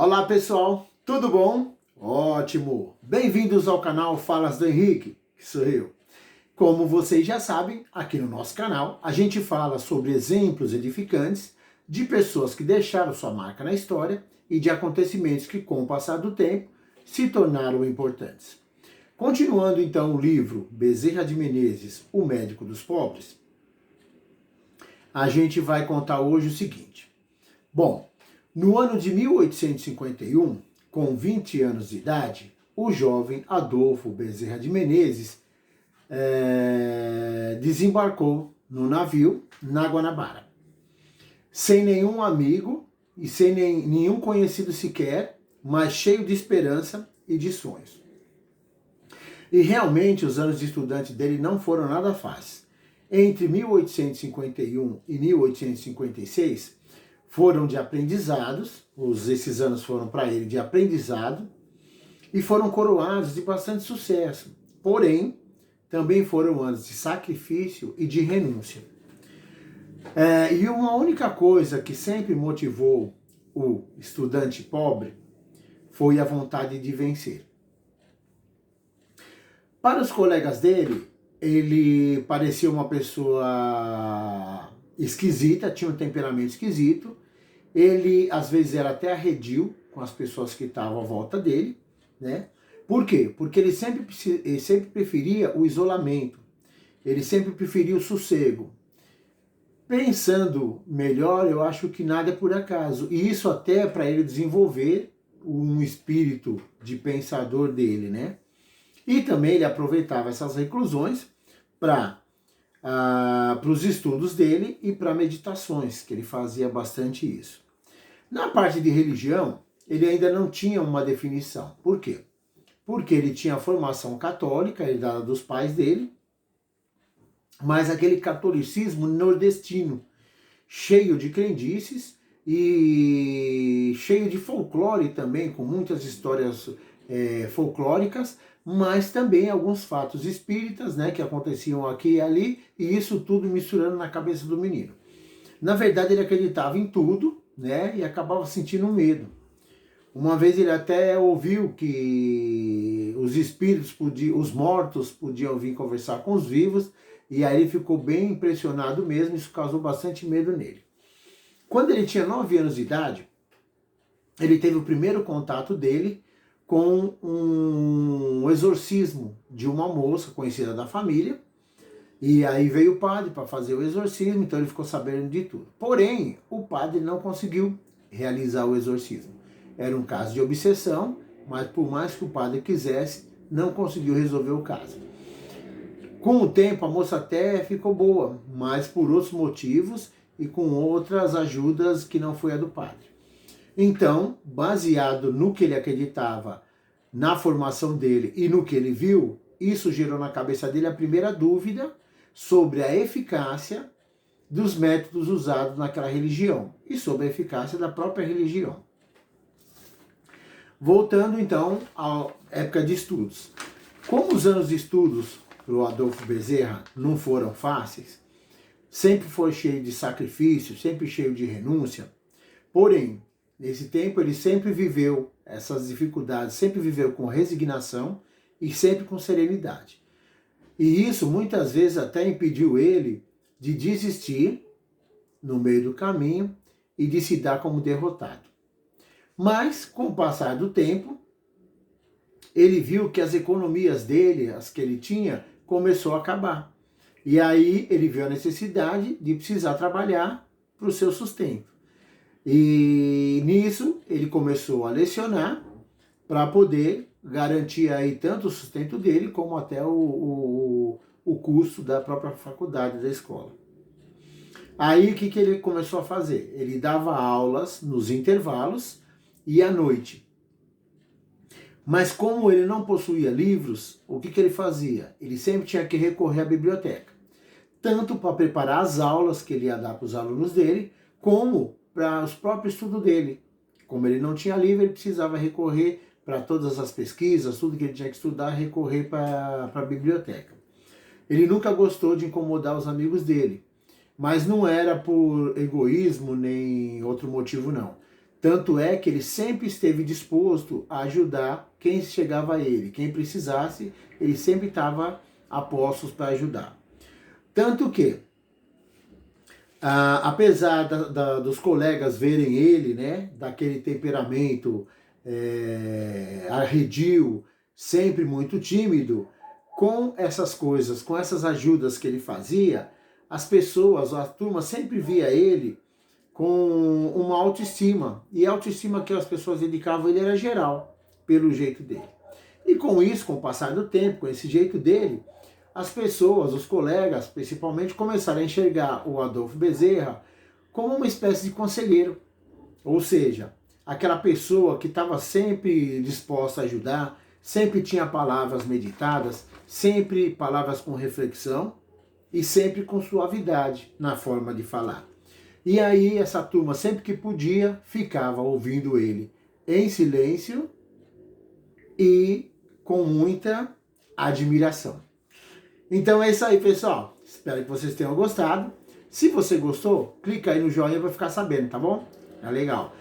Olá pessoal, tudo bom? Ótimo! Bem-vindos ao canal Falas do Henrique, que sou eu. Como vocês já sabem, aqui no nosso canal a gente fala sobre exemplos edificantes de pessoas que deixaram sua marca na história e de acontecimentos que, com o passar do tempo, se tornaram importantes. Continuando então o livro Bezerra de Menezes, O Médico dos Pobres, a gente vai contar hoje o seguinte. Bom, no ano de 1851, com 20 anos de idade, o jovem Adolfo Bezerra de Menezes desembarcou no navio na Guanabara, sem nenhum amigo e sem nenhum conhecido sequer, mas cheio de esperança e de sonhos. E realmente os anos de estudante dele não foram nada fáceis. Entre 1851 e 1856, foram de aprendizados, esses anos foram para ele de aprendizado, e foram coroados de bastante sucesso. Porém, também foram anos de sacrifício e de renúncia. E uma única coisa que sempre motivou o estudante pobre foi a vontade de vencer. Para os colegas dele, ele parecia uma pessoa esquisita, tinha um temperamento esquisito. Ele, às vezes, era até arredio com as pessoas que estavam à volta dele, né? Por quê? Porque ele sempre preferia o isolamento, ele sempre preferia o sossego. Pensando melhor, eu acho que nada é por acaso. E isso até para ele desenvolver um espírito de pensador dele, né? E também ele aproveitava essas reclusões para os estudos dele e para meditações, que ele fazia bastante isso. Na parte de religião, ele ainda não tinha uma definição. Por quê? Porque ele tinha a formação católica, herdada dos pais dele, mas aquele catolicismo nordestino, cheio de crendices e cheio de folclore também, com muitas histórias folclóricas, mas também alguns fatos espíritas, né, que aconteciam aqui e ali, e isso tudo misturando na cabeça do menino. Na verdade, ele acreditava em tudo, né, e acabava sentindo medo. Uma vez ele até ouviu que os espíritos os mortos podiam vir conversar com os vivos, e aí ele ficou bem impressionado mesmo, isso causou bastante medo nele. Quando ele tinha 9 anos de idade, ele teve o primeiro contato dele com um exorcismo de uma moça conhecida da família, e aí veio o padre para fazer o exorcismo, então ele ficou sabendo de tudo. Porém, o padre não conseguiu realizar o exorcismo. Era um caso de obsessão, mas por mais que o padre quisesse, não conseguiu resolver o caso. Com o tempo, a moça até ficou boa, mas por outros motivos e com outras ajudas que não foi a do padre. Então, baseado no que ele acreditava, na formação dele e no que ele viu, isso gerou na cabeça dele a primeira dúvida sobre a eficácia dos métodos usados naquela religião e sobre a eficácia da própria religião. Voltando então à época de estudos. Como os anos de estudos para o Adolfo Bezerra não foram fáceis, sempre foi cheio de sacrifício, sempre cheio de renúncia, porém, nesse tempo ele sempre viveu essas dificuldades, sempre viveu com resignação e sempre com serenidade. E isso muitas vezes até impediu ele de desistir no meio do caminho e de se dar como derrotado. Mas, com o passar do tempo, ele viu que as economias dele, as que ele tinha, começou a acabar. E aí ele viu a necessidade de precisar trabalhar para o seu sustento. E nisso ele começou a lecionar para poder garantir aí tanto o sustento dele como até o custo da própria faculdade da escola. Aí o que ele começou a fazer? Ele dava aulas nos intervalos e à noite. Mas como ele não possuía livros, o que ele fazia? Ele sempre tinha que recorrer à biblioteca. Tanto para preparar as aulas que ele ia dar para os alunos dele, como para os próprios estudos dele. Como ele não tinha livro, ele precisava recorrer para todas as pesquisas, tudo que ele tinha que estudar, recorrer para a biblioteca. Ele nunca gostou de incomodar os amigos dele, mas não era por egoísmo nem outro motivo não. Tanto é que ele sempre esteve disposto a ajudar quem chegava a ele. Quem precisasse, ele sempre estava a postos para ajudar. Tanto que, apesar dos colegas verem ele, né, daquele temperamento arredio, sempre muito tímido, com essas coisas, com essas ajudas que ele fazia, as pessoas, a turma sempre via ele com uma autoestima. E a autoestima que as pessoas dedicavam ele era geral, pelo jeito dele. E com isso, com o passar do tempo, com esse jeito dele, as pessoas, os colegas, principalmente, começaram a enxergar o Adolfo Bezerra como uma espécie de conselheiro. Ou seja, aquela pessoa que estava sempre disposta a ajudar, sempre tinha palavras meditadas, sempre palavras com reflexão e sempre com suavidade na forma de falar. E aí essa turma, sempre que podia, ficava ouvindo ele em silêncio e com muita admiração. Então é isso aí, pessoal. Espero que vocês tenham gostado. Se você gostou, clica aí no joinha para ficar sabendo, tá bom? É legal.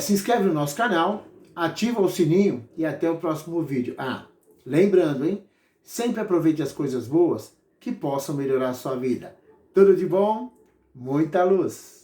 Se inscreve no nosso canal, ativa o sininho e até o próximo vídeo. Lembrando, hein? Sempre aproveite as coisas boas que possam melhorar a sua vida. Tudo de bom, muita luz!